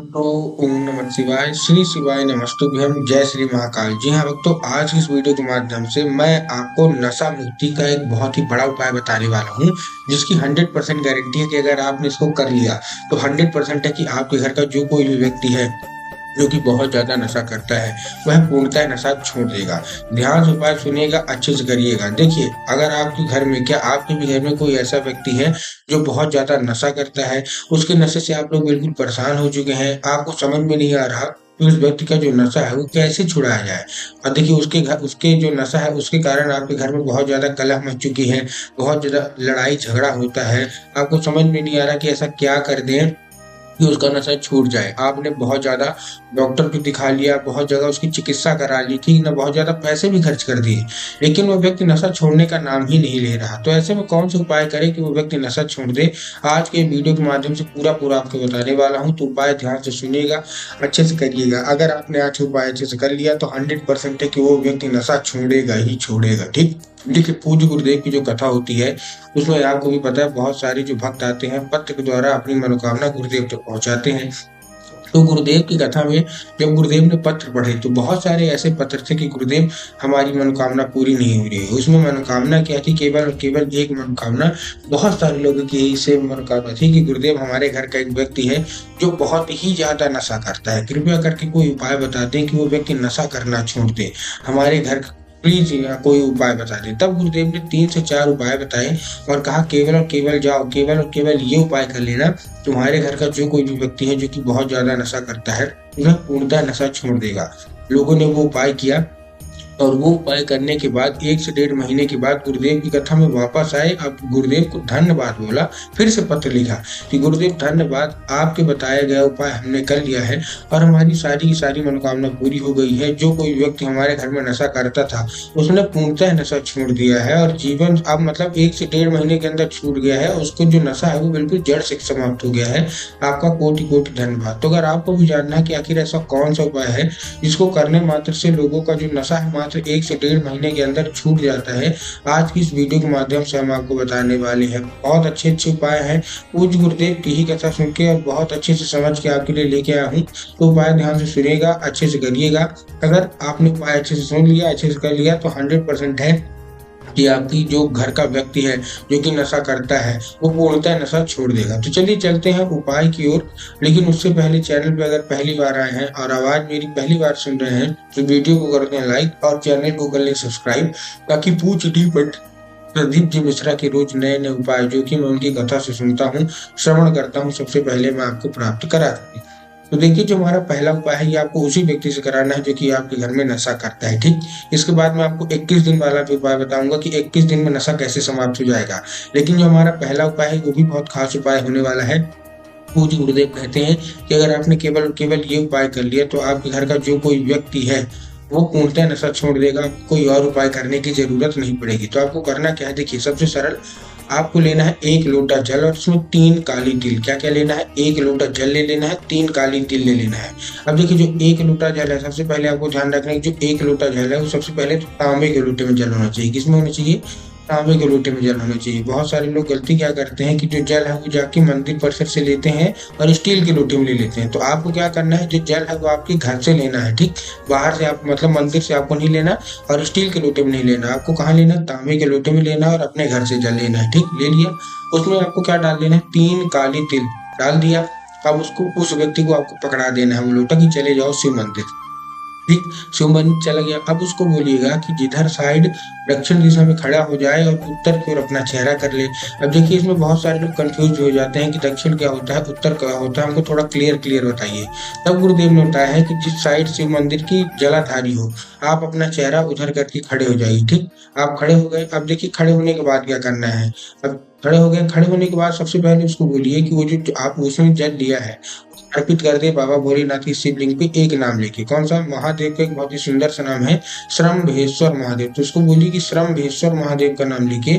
तो ओम नमः शिवाय, श्री शिवाय नमस्तुभ्यम, जय श्री महाकाल। जी हाँ भक्तों, आज की इस वीडियो के माध्यम से मैं आपको नशा मुक्ति का एक बहुत ही बड़ा उपाय बताने वाला हूँ, जिसकी 100% गारंटी है कि अगर आपने इसको कर लिया तो 100% है कि आपके घर का जो कोई भी व्यक्ति है जो कि बहुत ज्यादा नशा करता है, वह पूर्णतः नशा छोड़ देगा। ध्यान से उपाय सुनिएगा, अच्छे से करिएगा। देखिए, अगर आपके घर में, क्या आपके भी घर में कोई ऐसा व्यक्ति है जो बहुत ज्यादा नशा करता है, उसके नशे से आप लोग बिल्कुल परेशान हो चुके हैं, आपको समझ में नहीं आ रहा कि उस व्यक्ति का जो नशा है वो कैसे छुड़ाया जाए। और देखिए, उसके जो नशा है उसके कारण आपके घर में बहुत ज्यादा कलह मच चुकी है, बहुत ज्यादा लड़ाई झगड़ा होता है, आपको समझ में नहीं आ रहा कि ऐसा क्या कर दें कि उसका नशा छूट जाए। आपने बहुत ज़्यादा डॉक्टर को दिखा लिया, बहुत जगह उसकी चिकित्सा करा ली, ठीक ना, बहुत ज़्यादा पैसे भी खर्च कर दिए, लेकिन वो व्यक्ति नशा छोड़ने का नाम ही नहीं ले रहा। तो ऐसे में कौन सा उपाय करे कि वो व्यक्ति नशा छोड़ दे? आज के वीडियो के माध्यम से पूरा आपको बताने वाला हूँ, तो उपाय ध्यान से सुनिएगा, अच्छे से करिएगा। अगर आपने आज उपाय अच्छे से कर लिया तो 100% है कि वो व्यक्ति नशा छोड़ेगा ही छोड़ेगा। ठीक, देखिए, पूज्य गुरुदेव की जो कथा होती है उसमें आपको भी पता है, बहुत सारे जो भक्त आते हैं पत्र के द्वारा अपनी मनोकामना गुरुदेव तक पहुंचाते हैं। तो गुरुदेव की कथा में जब गुरुदेव ने पत्र पढ़े तो बहुत सारे ऐसे पत्र थे कि गुरुदेव, हमारी मनोकामना पूरी नहीं हो रही है। उसमें मनोकामना क्या थी? केवल और केवल एक मनोकामना, बहुत सारे लोगों की यही सेम मनोकामना थी कि गुरुदेव, हमारे घर का एक व्यक्ति है जो बहुत ही ज्यादा नशा करता है, कृपया करके कोई उपाय बता दें कि वो व्यक्ति नशा करना छोड़ दे, हमारे घर प्लीज कोई उपाय बता दें। तब गुरुदेव ने 3 से 4 उपाय बताए और कहा, केवल और केवल जाओ, केवल और केवल ये उपाय कर लेना, तुम्हारे घर का जो कोई भी व्यक्ति है जो कि बहुत ज्यादा नशा करता है, वह पूर्णतः नशा छोड़ देगा। लोगों ने वो उपाय किया और वो उपाय करने के बाद 1 से 1.5 महीने के बाद गुरुदेव की कथा में वापस आए। अब गुरुदेव को धन्यवाद बोला, फिर से पत्र लिखा कि गुरुदेव धन्यवाद, आपके बताया गया उपाय हमने कर लिया है और हमारी सारी की सारी मनोकामना पूरी हो गई है। जो कोई व्यक्ति हमारे घर में नशा करता था उसने पूर्णतः नशा छोड़ दिया है और जीवन अब मतलब 1 से 1.5 महीने के अंदर छूट गया है। उसको जो नशा है वो बिल्कुल जड़ से समाप्त हो गया है। आपका कोटि कोटि धन्यवाद। तो अगर आपको भी जानना है कि आखिर ऐसा कौन सा उपाय है जिसको करने मात्र से लोगों का जो नशा है 1 से 1.5 महीने के अंदर छूट जाता है, आज की इस वीडियो के माध्यम से हम आपको बताने वाले हैं। बहुत अच्छे उपाय हैं, पूज्य गुरुदेव की ही कथा सुन के और बहुत अच्छे से समझ के आपके लिए लेके आया हूँ। तो उपाय ध्यान से सुनिएगा, अच्छे से करिएगा। अगर आपने उपाय अच्छे से सुन लिया, अच्छे से कर लिया तो 100% है कि आपकी जो घर का व्यक्ति है जो कि नशा करता है वो पूर्णतः नशा छोड़ देगा। तो चलिए चलते हैं उपाय की ओर। लेकिन उससे पहले चैनल पे अगर पहली बार आए हैं और आवाज मेरी पहली बार सुन रहे हैं तो वीडियो को कर दें लाइक और चैनल को कर लें सब्सक्राइब, ताकि पूज्य डी बट प्रदीप जी मिश्रा के रोज नए नए उपाय जो कि मैं उनकी कथा से सुनता हूँ, श्रवण करता हूँ, सबसे पहले मैं आपको प्राप्त करा दूंगी। तो देखिए, जो हमारा पहला उपाय है ये आपको उसी व्यक्ति से कराना है जो कि आपके घर में नशा करता है। ठीक, इसके बाद मैं आपको 21 दिन वाला भी उपाय बताऊंगा कि 21 दिन में नशा कैसे समाप्त हो जाएगा। लेकिन जो हमारा पहला उपाय है वो भी बहुत खास उपाय होने वाला है। पूज्य गुरुदेव कहते हैं कि अगर आपने केवल केवल ये उपाय कर लिया तो आपके घर का जो कोई व्यक्ति है वो पूर्णतः नशा छोड़ देगा, कोई और उपाय करने की जरूरत नहीं पड़ेगी। तो आपको करना क्या है? देखिए, सबसे सरल, आपको लेना है 1 लोटा जल और उसमें 3 काली तिल। क्या क्या लेना है? 1 लोटा जल ले लेना है, 3 काली तिल ले लेना है। अब देखिए, जो 1 लोटा जल है, सबसे पहले आपको ध्यान रखना है कि जो 1 लोटा जल है वो सबसे पहले तो तांबे के लोटे में जल होना चाहिए। किसमें होना चाहिए? तांबे के लोटे में जल होना चाहिए। बहुत सारे लोग गलती क्या करते हैं कि जो जल है वो जाके मंदिर परिसर से लेते हैं और स्टील के लोटे में ले लेते हैं। तो आपको क्या करना है, जो जल है वो आपके घर से लेना है। ठीक, बाहर से आप मतलब मंदिर से आपको नहीं लेना और स्टील के लोटे में नहीं लेना। आपको कहाँ लेना? तांबे के लोटे में लेना और अपने घर से जल लेना है। ठीक, ले लिया। उसमें आपको क्या डाल देना है? 3 काली तिल डाल दिया। अब उसको, उस व्यक्ति को आपको पकड़ा देना है वो लोटा कि चले जाओ शिव मंदिर। ठीक, शिव मंदिर चला गया। अब उसको बोलिएगा कि जिधर साइड दक्षिण दिशा में खड़ा हो जाए और उत्तर की ओर अपना चेहरा कर ले। अब देखिए, इसमें बहुत सारे लोग कंफ्यूज हो जाते हैं कि दक्षिण क्या होता है, उत्तर क्या होता है, हमको थोड़ा क्लियर बताइए। तब गुरुदेव ने बताया है कि जिस साइड शिव मंदिर की जलाधारी हो, आप अपना चेहरा उधर करके खड़े हो जाइए। ठीक, आप खड़े हो गए। अब देखिए, खड़े होने के बाद क्या करना है? अब खड़े हो गए, खड़े होने के बाद सबसे पहले उसको बोलिए कि वो जो आप उसमें जल दिया है अर्पित कर दे बाबा भोलेनाथ की शिवलिंग पे, एक नाम लेके। कौन सा? महादेव का एक बहुत ही सुंदर सा नाम है, श्रम्भेश्वर महादेव। तो उसको बोलिए कि श्रम्भेश्वर महादेव का नाम लेके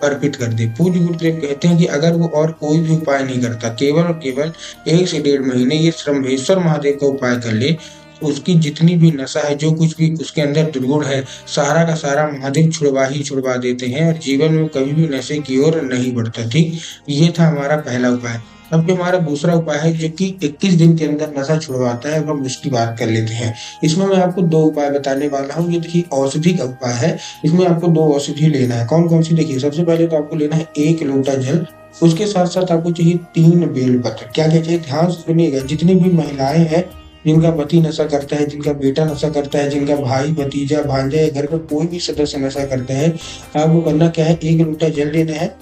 अर्पित कर दे। पूज्य गुरुदेव कहते हैं कि अगर वो और कोई भी उपाय नहीं करता, केवल और केवल 1 से 1.5 महीने ये श्रम्भेश्वर महादेव का उपाय कर ले, तो उसकी जितनी भी नशा है, जो कुछ भी उसके अंदर दुर्गुण है, सारा का सारा महादेव छुड़वा देते हैं और जीवन में कभी भी नशे की ओर नहीं बढ़ता। ठीक, ये था हमारा पहला उपाय। अब जो हमारा दूसरा उपाय है जो कि 21 दिन के अंदर नशा छुड़वाता है, अब हम उसकी बात कर लेते हैं। इसमें मैं आपको 2 उपाय बताने वाला हूँ। ये देखिए औषधि का उपाय है। इसमें आपको 2 औषधि लेना है। कौन-कौन सी देखिए, सबसे पहले तो आपको लेना है 1 लोटा जल, उसके साथ-साथ आपको चाहिए 3 बेलपत्र। क्या-क्या चाहिए ध्यान से सुनिएगा। जितनी भी महिलाएँ हैं, जिनका पति नशा करता है, जिनका बेटा नशा करता है, जिनका भाई, भतीजा, भांजा या घर का कोई भी सदस्य नशा करता है, आपको करना क्या है, 1 लोटा जल लेना है,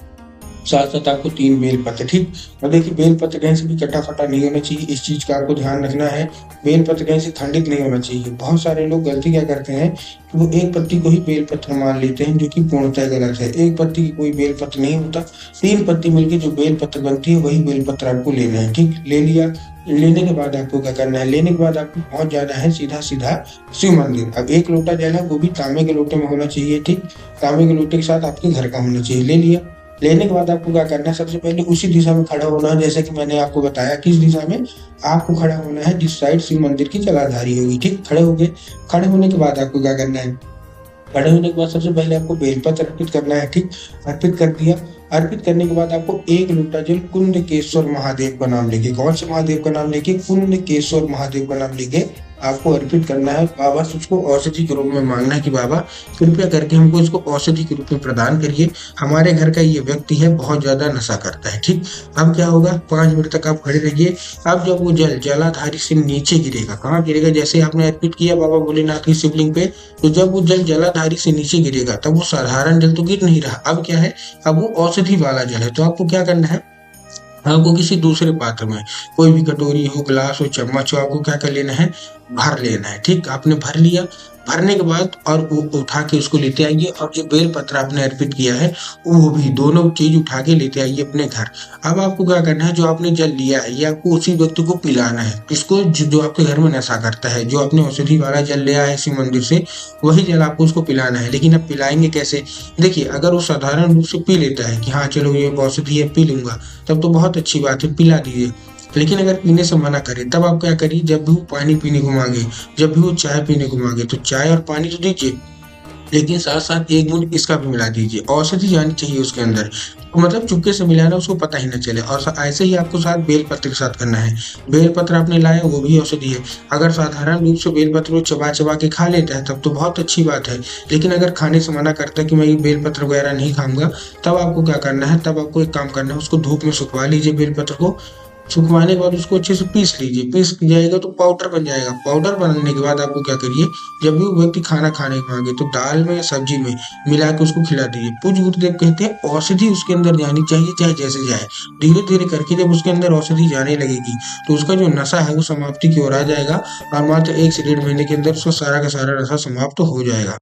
साथ-साथ आपको 3 बेलपत्र, ठीक? और देखिए बेलपत्र कहीं से भी कटा-फटा नहीं होना चाहिए, इस चीज़ का आपको ध्यान रखना है। बेलपत्र कहीं से खंडित नहीं होना चाहिए। बहुत सारे लोग गलती क्या करते हैं कि वो एक पत्ती को ही बेलपत्र मान लेते हैं, जो कि पूर्णतः गलत है। एक पत्ती की कोई बेलपत्र नहीं होता, 3 पत्ती मिलके जो बेलपत्र बनती है वही बेलपत्र आपको लेना है, ठीक? ले लिया, लेने के बाद आपको क्या करना है, लेने के बाद आपको पहुँच जाना है सीधा-सीधा शिव मंदिर। अब 1 लोटा जल है वो भी तांबे के लोटे में होना चाहिए, ठीक? तांबे के लोटे के साथ आपके घर का होना चाहिए। ले लिया, लेने के बाद आपको क्या करना है, सबसे पहले उसी दिशा में खड़ा होना है जैसे कि मैंने आपको बताया। किस दिशा में? आपको खड़ा होना है जिस साइड शिव मंदिर की जलाधारी होगी, ठीक? खड़े हो गए, खड़े होने के बाद आपको क्या करना है, खड़े होने के बाद सबसे पहले आपको बेलपत्र अर्पित करना है, ठीक? अर्पित कर दिया। अर्पित करने के बाद आपको 1 लोटा जल कुंदकेश्वर महादेव का नाम लेके, कौन से महादेव का नाम लेके? कुंदकेश्वर महादेव का नाम लेके आपको अर्पित करना है। बाबा से उसको औषधि के रूप में मांगना है कि बाबा कृपया करके हमको इसको औषधि के रूप में प्रदान करिए। हमारे घर का ये व्यक्ति है बहुत ज़्यादा नशा करता है, ठीक? अब क्या होगा, 5 मिनट तक आप खड़े रहिए। अब जब वो जल जलाधारी से नीचे गिरेगा, कहाँ गिरेगा? जैसे आपने अर्पित किया बाबा भोलेनाथ की शिवलिंग पे, तो जब वो जल जलाधारी से नीचे गिरेगा तब वो साधारण जल तो गिर नहीं रहा, अब क्या है, अब वो औषधि वाला जल है। तो आपको क्या करना है, आपको किसी दूसरे पात्र में, कोई भी कटोरी हो, ग्लास हो, चम्मच हो, आपको क्या कर लेना है, भर लेना है, ठीक? आपने भर लिया, भरने के बाद और वो उठा के उसको लेते आइए, और जो बेलपत्र आपने अर्पित किया है वो भी दोनों चीज उठा के लेते आइए अपने घर। अब आपको क्या करना है, जो आपने जल लिया है ये आपको उसी व्यक्ति को पिलाना है। किसको? जो आपके घर में नशा करता है, जो आपने औषधि वाला जल लिया है शिव मंदिर से, वही जल आपको उसको पिलाना है। लेकिन अब पिलाएंगे कैसे? देखिए अगर वो साधारण रूप से पी लेता है कि हाँ चलो ये औषधि है पी लूंगा, तब तो बहुत अच्छी बात है, पिला दीजिए। लेकिन अगर पीने से मना करे तब आप क्या करिए, जब भी वो पानी पीने को मांगे, जब भी वो चाय पीने को मांगे, तो चाय और पानी तो दीजिए, लेकिन साथ-साथ 1 बूँद इसका भी मिला दीजिए। औषधि जानी चाहिए उसके अंदर। तो मतलब चुपके से मिलाना, उसको पता ही ना चले। और ऐसे ही आपको साथ बेलपत्र के साथ करना है। बेलपत्र आपने लाया वो भी औषधि है। अगर साधारण रूप से बेलपत्र को चबा-चबा के खा लेता है तब तो बहुत अच्छी बात है। लेकिन अगर खाने से मना करता है कि मैं ये बेलपत्र वगैरह नहीं खाऊँगा, तब आपको क्या करना है, तब आपको एक काम करना है, उसको धूप में सुखवा लीजिए बेलपत्र को। सुखवाने के बाद उसको अच्छे से पीस लीजिए, पीस जाएगा तो पाउडर बन जाएगा। पाउडर बनने के बाद आपको क्या करिए, जब भी वो व्यक्ति खाना खाने को मांगे तो दाल में या सब्जी में मिला के उसको खिला दीजिए। पूज्य गुरुदेव कहते हैं औषधि उसके अंदर जानी चाहिए चाहे जैसे जाए। धीरे धीरे करके जब उसके अंदर औषधि जाने लगेगी तो उसका जो नशा है वो समाप्ति की ओर आ जाएगा, और मात्र 1 से 1.5 महीने के अंदर उसका सारा का सारा नशा समाप्त हो जाएगा।